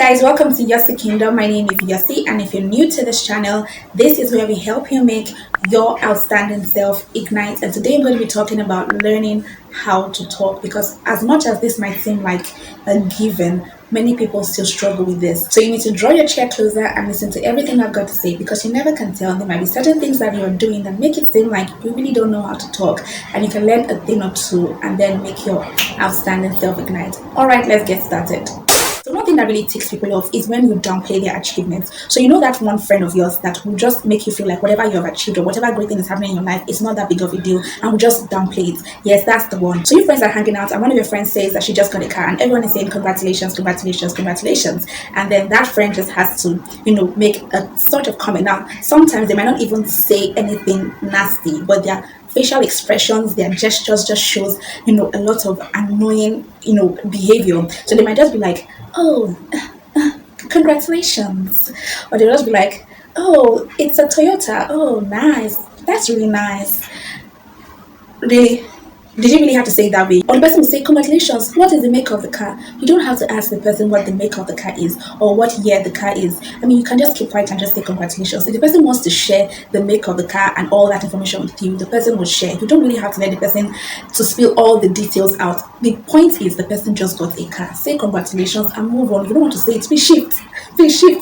guys, welcome to Yosi Kingdom. My name is Yosi, and if you're new to this channel, this is where we help you make your outstanding self ignite. And today I'm going to be talking about learning how to talk, because as much as this might seem like a given, many people still struggle with this. So you need to draw your chair closer and listen to everything I've got to say, because you never can tell. There might be certain things that you're doing that make it seem like you really don't know how to talk, and you can learn a thing or two and then make your outstanding self ignite. All right, let's get started. So one thing that really ticks people off is when you downplay their achievements. So you know that one friend of yours that will just make you feel like whatever you have achieved or whatever great thing is happening in your life, it's not that big of a deal, and will just downplay it. Yes, that's the one. So your friends are hanging out and one of your friends says that she just got a car, and everyone is saying congratulations, congratulations, congratulations. And then that friend just has to, make a sort of comment. Now, sometimes they might not even say anything nasty, but their facial expressions, their gestures just shows, a lot of annoying, behavior. So they might just be like, oh, congratulations. Or they'll just be like, oh, it's a Toyota. Oh, nice. That's really nice. Really? Did you really have to say it that way? Or the person will say, congratulations, what is the make of the car? You don't have to ask the person what the make of the car is or what year the car is. I mean, you can just keep quiet and just say congratulations. If the person wants to share the make of the car and all that information with you, the person will share. You don't really have to let the person to spill all the details out. The point is the person just got a car. Say congratulations and move on. You don't want to say it. Be shift.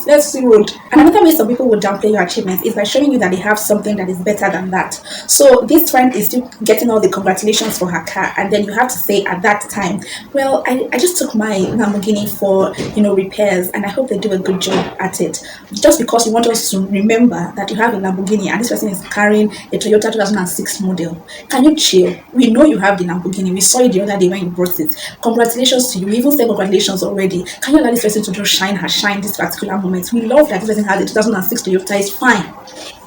Let's see road. And another way some people will downplay your achievements is by showing you that they have something that is better than that. So this friend is still getting all the congratulations for her car, and then you have to say at that time, well, I just took my Lamborghini for repairs, and I hope they do a good job at it. Just because you want us to remember that you have a Lamborghini and this person is carrying a Toyota 2006 model. Can you chill? We know you have the Lamborghini. We saw it the other day when you brought it. Congratulations to you. We even said congratulations already. Can you allow this person to just shine this particular moment? We love that this person has a 2006 Toyota. It's fine.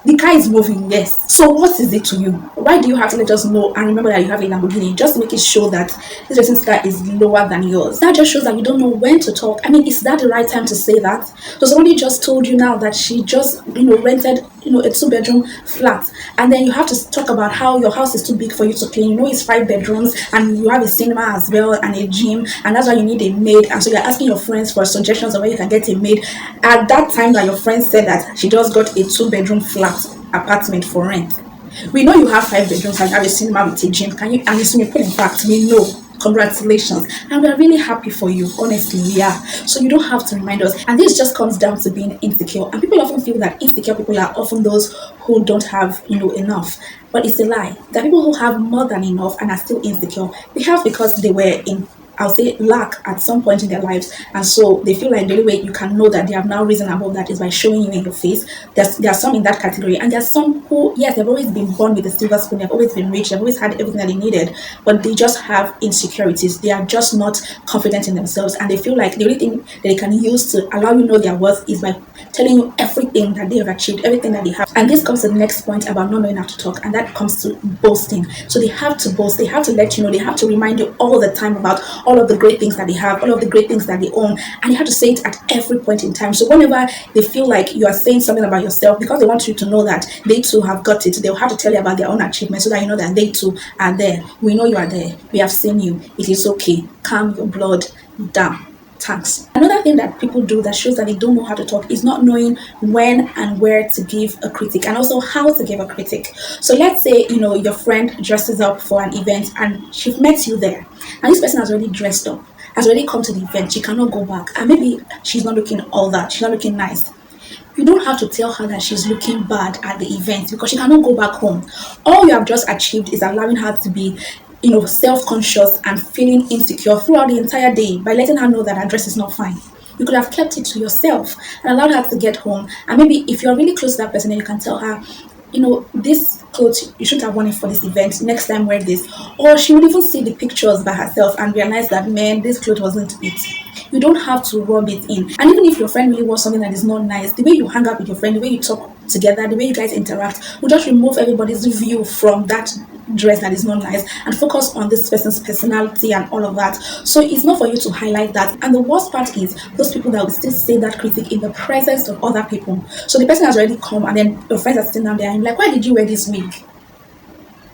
The car is moving, yes. So what is it to you? Why do you have to let us know and remember that you have a Lamborghini? Just to make it show that this person's car is lower than yours. That just shows that you don't know when to talk. I mean, is that the right time to say that? So somebody just told you now that she just, rented, a 2-bedroom flat. And then you have to talk about how your house is too big for you to clean. It's 5 bedrooms and you have a cinema as well and a gym. And that's why you need a maid. And so you're asking your friends for suggestions on where you can get a maid. At that time that your friend said that she just got a 2-bedroom flat apartment for rent. We know you have 5 bedrooms and you have a cinema with a gym. And a swimming pool, in fact, we know. Congratulations, and we are really happy for you. Honestly, we are. So you don't have to remind us. And this just comes down to being insecure. And people often feel that insecure people are often those who don't have enough. But it's a lie. There are people who have more than enough and are still insecure. They have because they were in, I'll say, lack at some point in their lives, and so they feel like the only way you can know that they have now risen above that is by showing you in your face. There are some in that category, and there are some who, yes, they've always been born with a silver spoon, they've always been rich, they've always had everything that they needed, but they just have insecurities. They are just not confident in themselves, and they feel like the only thing that they can use to allow you know their worth is by telling you everything that they have achieved, everything that they have. And this comes to the next point about not knowing how to talk, and that comes to boasting. So they have to boast, they have to let you know, they have to remind you all the time about all of the great things that they have, all of the great things that they own, and you have to say it at every point in time. So whenever they feel like you are saying something about yourself, because they want you to know that they too have got it, they'll have to tell you about their own achievements so that you know that they too are there. We know you are there. We have seen you. It is okay. Calm your blood down. Thanks. Another thing that people do that shows that they don't know how to talk is not knowing when and where to give a critic, and also how to give a critic. So let's say your friend dresses up for an event and she's met you there, and this person has already dressed up, has already come to the event. She cannot go back, and maybe she's not looking all that, she's not looking nice. You don't have to tell her that she's looking bad at the event because she cannot go back home. All you have just achieved is allowing her to be self-conscious and feeling insecure throughout the entire day by letting her know that her dress is not fine. You could have kept it to yourself and allowed her to get home. And maybe if you're really close to that person, then you can tell her, this clothes, you shouldn't have worn it for this event. Next time, wear this. Or she would even see the pictures by herself and realize that, man, this clothes wasn't it. You don't have to rub it in. And even if your friend really wants something that is not nice, the way you hang out with your friend, the way you talk together, the way you guys interact, will just remove everybody's view from that dress that is not nice and focus on this person's personality and all of that. So it's not for you to highlight that. And the worst part is those people that will still say that critic in the presence of other people. So the person has already come and then your friends are sitting down there and you're like, why did you wear this wig?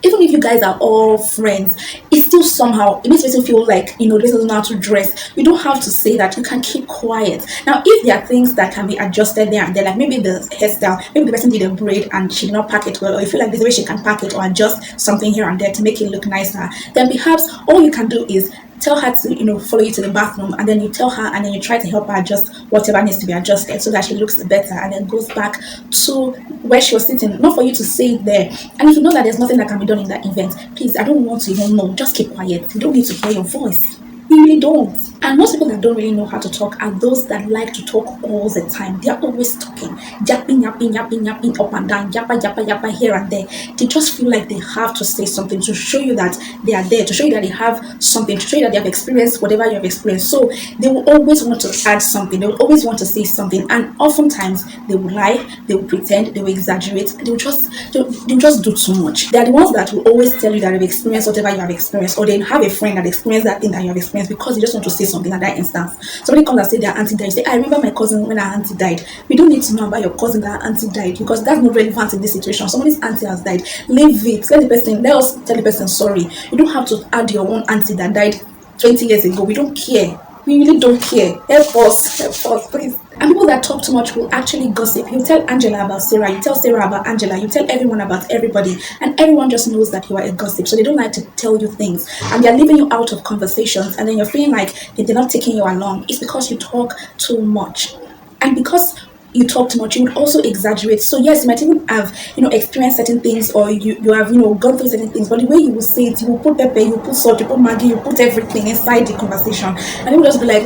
Even if you guys are all friends, it's still somehow, it makes person feel like, this doesn't know how to dress. You don't have to say that. You can keep quiet. Now, if there are things that can be adjusted there and there, like maybe the hairstyle, maybe the person did a braid and she did not pack it well, or you feel like there's a way she can pack it or adjust something here and there to make it look nicer, then perhaps all you can do is tell her to follow you to the bathroom, and then you tell her, and then you try to help her adjust whatever needs to be adjusted so that she looks better, and then goes back to where she was sitting, not for you to say it there. And if you know that there's nothing that can be done in that event, please, I don't want to even know, just keep quiet. You don't need to hear your voice. We really don't. And most people that don't really know how to talk are those that like to talk all the time. They are always talking, yapping, yapping, yapping, yapping up and down, yappa, yappa, yappa here and there. They just feel like they have to say something to show you that they are there, to show you that they have something, to show you that they have experienced whatever you have experienced. So they will always want to add something. They will always want to say something. And oftentimes they will lie, they will pretend, they will exaggerate, they'll just do too much. They are the ones that will always tell you that they've experienced whatever you have experienced, or they have a friend that experienced that thing that you have experienced, because they just want to say something at that instance. Somebody comes and say their auntie died. You say, I remember my cousin when her auntie died. We don't need to know about your cousin that her auntie died, because that's not relevant in this situation. Somebody's auntie has died. Leave it. Let us tell the person sorry. You don't have to add your own auntie that died 20 years ago. We don't care. We really don't care. Help us, please. And people that talk too much will actually gossip. You tell Angela about Sarah, you tell Sarah about Angela, you tell everyone about everybody, and everyone just knows that you are a gossip. So they don't like to tell you things, and they're leaving you out of conversations, and then you're feeling like they're not taking you along. It's because you talk too much. And because you talk too much, you would also exaggerate. So yes, you might even have experienced certain things, or you have gone through certain things, but the way you will say it, you will put pepper, you put salt, you put maggi, you put everything inside the conversation, and it will just be like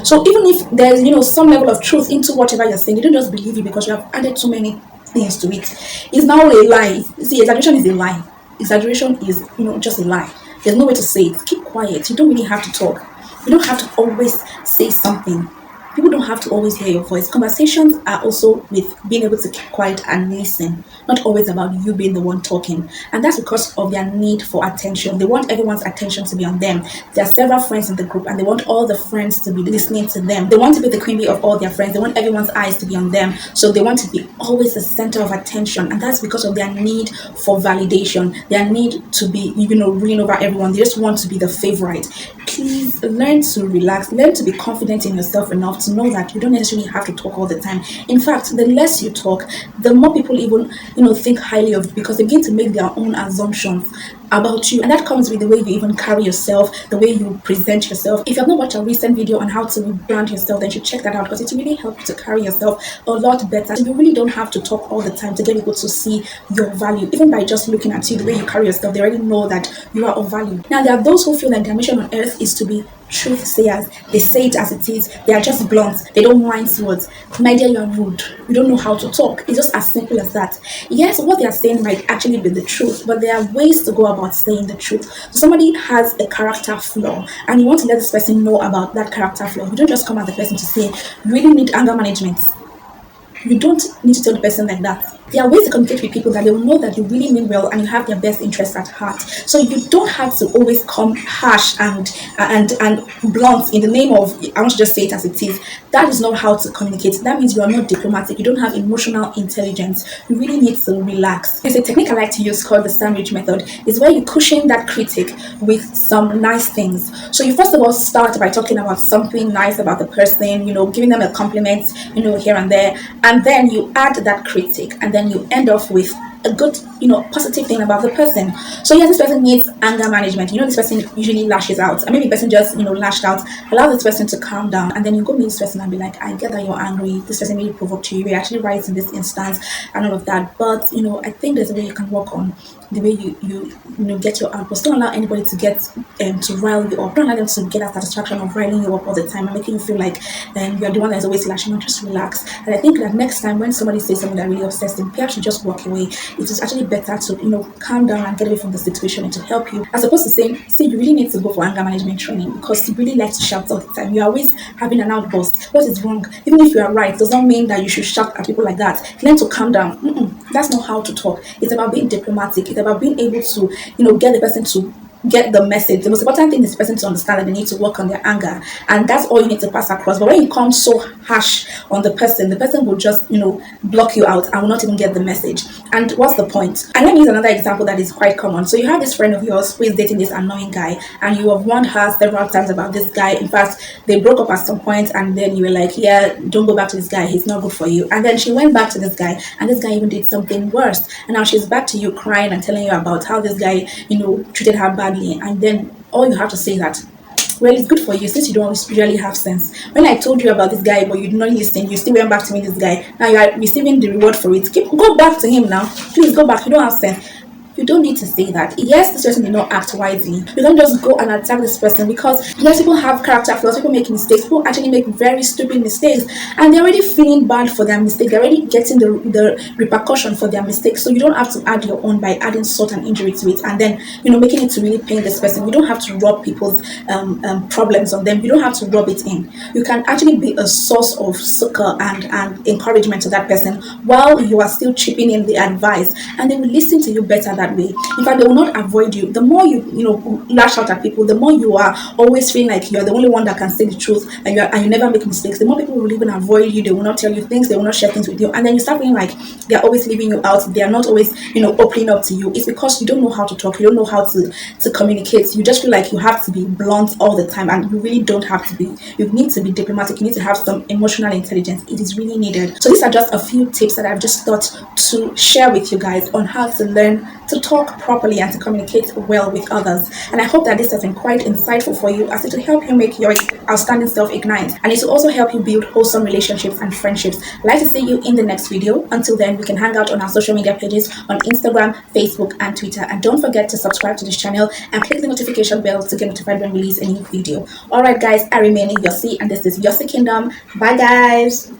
So even if there's some level of truth into whatever you're saying, they don't just believe you because you have added too many things to it. It's now a lie. See, exaggeration is a lie. Exaggeration is just a lie. There's no way to say it. Keep quiet. You don't really have to talk. You don't have to always say something. People don't have to always hear your voice. Conversations are also with being able to keep quiet and listen, not always about you being the one talking. And that's because of their need for attention. They want everyone's attention to be on them. There are several friends in the group, and they want all the friends to be listening to them. They want to be the queen bee of all their friends. They want everyone's eyes to be on them. So they want to be always the center of attention. And that's because of their need for validation, their need to be, ruling over everyone. They just want to be the favorite. Please learn to relax, learn to be confident in yourself enough to know that you don't necessarily have to talk all the time. In fact, the less you talk, the more people even think highly of you, because they begin to make their own assumptions about you, and that comes with the way you even carry yourself, the way you present yourself. If you have not watched a recent video on how to brand yourself, then you should check that out, because it really helps you to carry yourself a lot better. You really don't have to talk all the time to get people to see your value. Even by just looking at you, the way you carry yourself, they already know that you are of value. Now, there are those who feel like their mission on earth is to be truth sayers. They say it as it is. They are just blunt. They don't mind words. My dear, you are rude. You don't know how to talk. It's just as simple as that. Yes, what they are saying might actually be the truth, but there are ways to go about saying the truth. So somebody has a character flaw, and you want to let this person know about that character flaw. You don't just come at the person to say, you really need anger management. You don't need to tell the person like that. There are ways to communicate with people that they will know that you really mean well and you have their best interests at heart. So you don't have to always come harsh and blunt in the name of, I want to just say it as it is. That is not how to communicate. That means you are not diplomatic. You don't have emotional intelligence. You really need to relax. There's a technique I like to use called the sandwich method. It's where you cushion that critic with some nice things. So you first of all start by talking about something nice about the person, giving them a compliment, here and there, and then you add that critic, and then you end off with a good, positive thing about the person. So yes, this person needs anger management. This person usually lashes out, and maybe the person just, lashed out. Allow this person to calm down, and then you go meet this person and be like, I get that you're angry. This person really provoked you. You're actually right in this instance, and all of that. But I think there's a way you can work on the way you get your outburst. Don't allow anybody to get to rile you up. Don't allow them to get that satisfaction of riling you up all the time and making you feel like you're the one that's always lashing out. Just relax. And I think that next time when somebody says something that really upsets them, perhaps you just walk away. It is actually better to calm down and get away from the situation and to help you, as opposed to saying, see, you really need to go for anger management training because you really like to shout all the time. You're always having an outburst. What is wrong? Even if you are right, does not mean that you should shout at people like that. Learn to calm down. That's not how to talk. It's about being diplomatic. It's about being able to, get the person to get the message. The most important thing is the person to understand that they need to work on their anger, and that's all you need to pass across. But when you come so harsh on the person will just, block you out and will not even get the message. And what's the point? And let me use another example that is quite common. So you have this friend of yours who is dating this annoying guy, and you have warned her several times about this guy. In fact, they broke up at some point, and then you were like, yeah, don't go back to this guy, he's not good for you. And then she went back to this guy, and this guy even did something worse, and now she's back to you crying and telling you about how this guy, treated her badly. And then all you have to say is that, well, it's good for you since you don't really have sense. When I told you about this guy, but you did not listen, you still went back to me this guy. Now you are receiving the reward for it. Go back to him now. Please go back. You don't have sense. You don't need to say that. Yes, this person did not act wisely. You don't just go and attack this person, because yes, people have character flaws, people make mistakes, people actually make very stupid mistakes, and they're already feeling bad for their mistake. They're already getting the repercussion for their mistakes. So you don't have to add your own by adding salt and injury to it, and then making it to really pain this person. You don't have to rub people's problems on them. You don't have to rub it in. You can actually be a source of succor and encouragement to that person while you are still chipping in the advice, and they will listen to you better that way. In fact, they will not avoid you. The more you lash out at people, the more you are always feeling like you're the only one that can say the truth, and you never make mistakes, the more people will even avoid you. They will not tell you things, they will not share things with you, and then you start feeling like they're always leaving you out, they are not always opening up to you. It's because you don't know how to talk, you don't know how to communicate. You just feel like you have to be blunt all the time, and you really don't have to be. You need to be diplomatic, you need to have some emotional intelligence. It is really needed. So these are just a few tips that I've just thought to share with you guys on how to learn to talk properly and to communicate well with others. And I hope that this has been quite insightful for you, as it will help you make your outstanding self ignite, and it will also help you build wholesome relationships and friendships. I'd like to see you in the next video. Until then, we can hang out on our social media pages on Instagram, Facebook, and Twitter. And don't forget to subscribe to this channel and click the notification bell to get notified when we release a new video. Alright guys, I remain Yosi, and this is Yosi Kingdom. Bye guys.